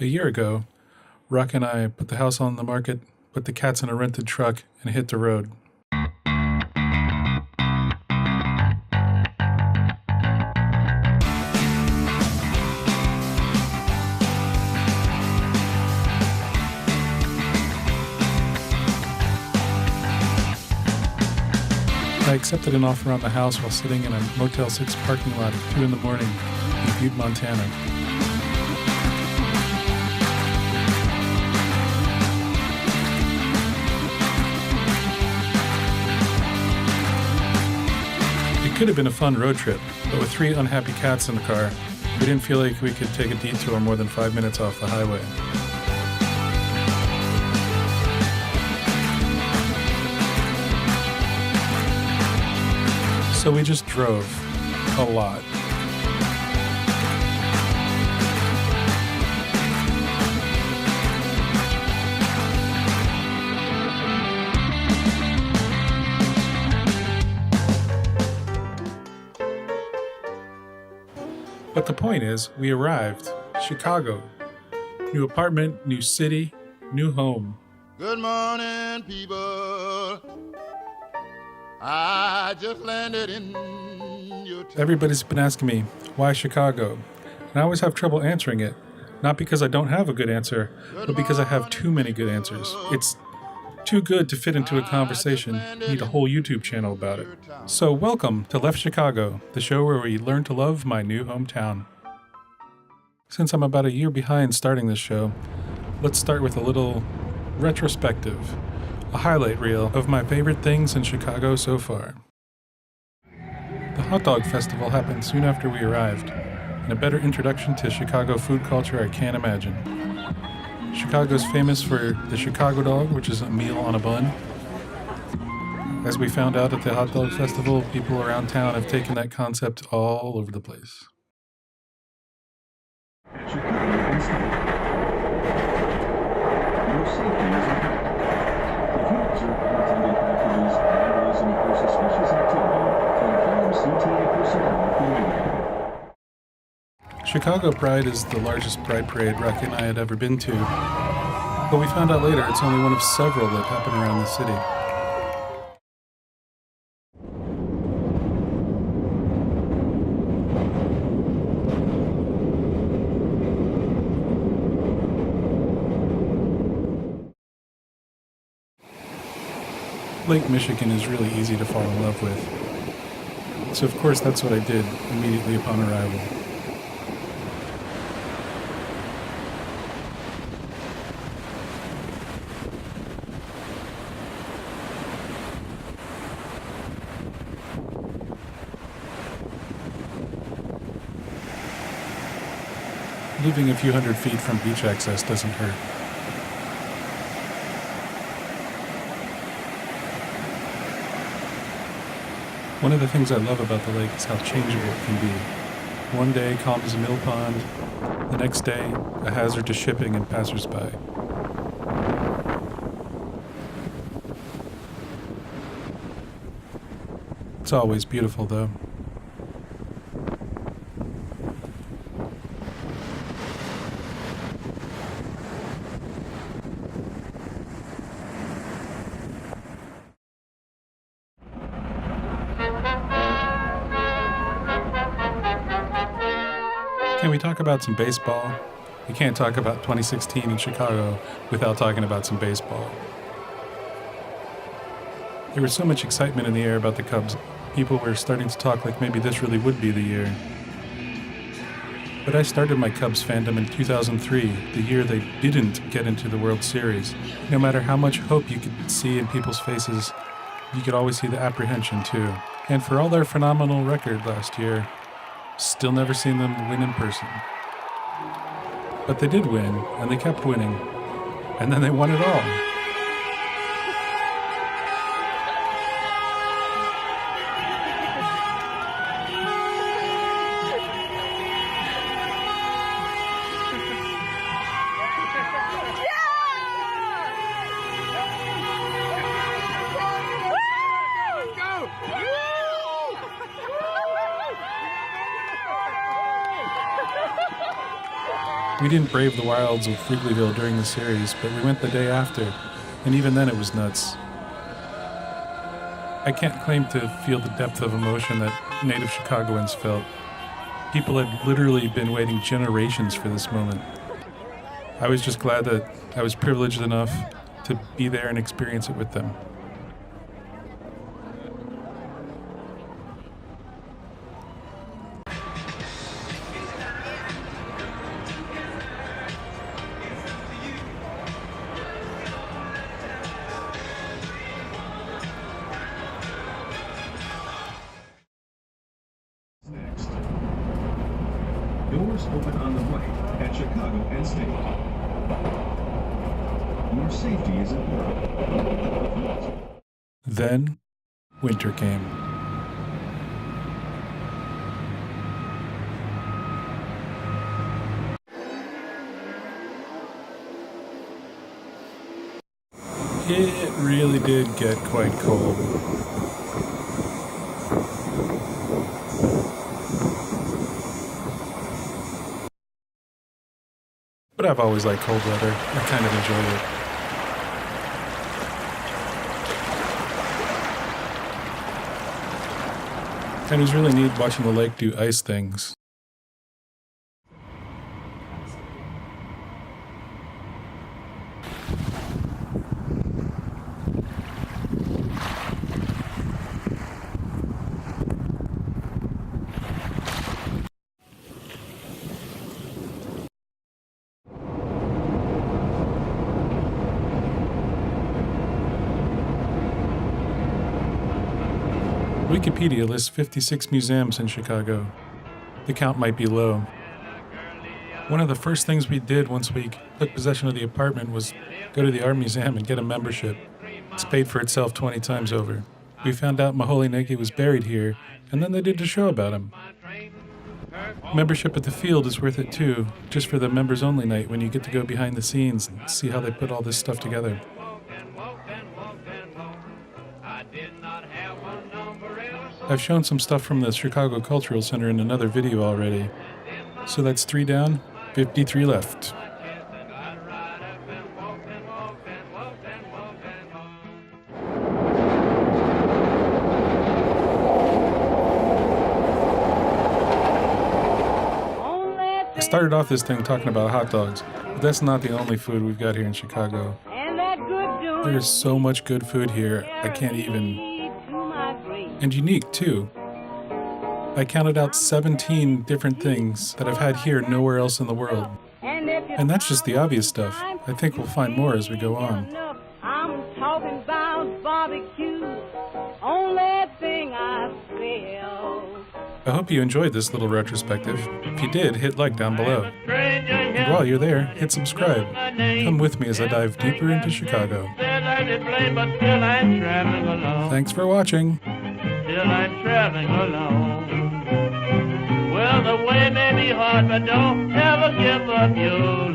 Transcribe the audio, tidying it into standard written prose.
A year ago, Rock and I put the house on the market, put the cats in a rented truck, and hit the road. I accepted an offer on the house while sitting in a Motel 6 parking lot at 2 in the morning in Butte, Montana. It could have been a fun road trip, but with 3 unhappy cats in the car, we didn't feel like we could take a detour more than 5 minutes off the highway. So we just drove a lot. But the point is, we arrived. Chicago. New apartment, new city, new home. Good morning, people. I just landed in your town. Everybody's been asking me, why Chicago? And I always have trouble answering it. Not because I don't have a good answer, but because I have too many good answers. It's too good to fit into a conversation. Need a whole YouTube channel about it. So welcome to leff.chicago, the show where we learn to love my new hometown. Since I'm about a year behind starting this show, let's start with a little retrospective. A highlight reel of my favorite things in Chicago so far. The Hot Dog Festival happened soon after we arrived, and a better introduction to Chicago food culture I can't imagine. Chicago's famous for the Chicago dog, which is a meal on a bun. As we found out at the Hot Dog Festival, people around town have taken that concept all over the place. Chicago Pride is the largest pride parade Rocky and I had ever been to, but we found out later it's only one of several that happen around the city. Lake Michigan is really easy to fall in love with, so of course that's what I did immediately upon arrival. Living a few hundred feet from beach access doesn't hurt. One of the things I love about the lake is how changeable it can be. One day, calm as a mill pond. The next day, a hazard to shipping and passersby. It's always beautiful, though. Can we talk about some baseball? We can't talk about 2016 in Chicago without talking about some baseball. There was so much excitement in the air about the Cubs. People were starting to talk like maybe this really would be the year. But I started my Cubs fandom in 2003, the year they didn't get into the World Series. No matter how much hope you could see in people's faces, you could always see the apprehension too. And for all their phenomenal record last year, still never seen them win in person. But they did win, and they kept winning. And then they won it all. We didn't brave the wilds of Wrigleyville during the series, but we went the day after, and even then it was nuts. I can't claim to feel the depth of emotion that native Chicagoans felt. People had literally been waiting generations for this moment. I was just glad that I was privileged enough to be there and experience it with them. Doors open on the right at Chicago and State. Your safety is important. Then, winter came. It really did get quite cold. But I've always liked cold weather. I kind of enjoy it. And it was really neat watching the lake do ice things. Wikipedia lists 56 museums in Chicago. The count might be low. One of the first things we did once we took possession of the apartment was go to the art museum and get a membership. It's paid for itself 20 times over. We found out Macaulay Nagy was buried here, and then they did a show about him. Membership at the Field is worth it too, just for the members-only night when you get to go behind the scenes and see how they put all this stuff together. I've shown some stuff from the Chicago Cultural Center in another video already. So that's 3 down, 53 left. I started off this thing talking about hot dogs, but that's not the only food we've got here in Chicago. There is so much good food here, I can't even... And unique, too. I counted out 17 different things that I've had here nowhere else in the world. And that's just the obvious stuff. I think we'll find more as we go on. I'm talking about barbecue, only thing I feel. I hope you enjoyed this little retrospective. If you did, hit like down below. And while you're there, hit subscribe. Come with me as I dive deeper into Chicago. Thanks for watching. Still I'm traveling alone. Well, the way may be hard, but don't ever give up your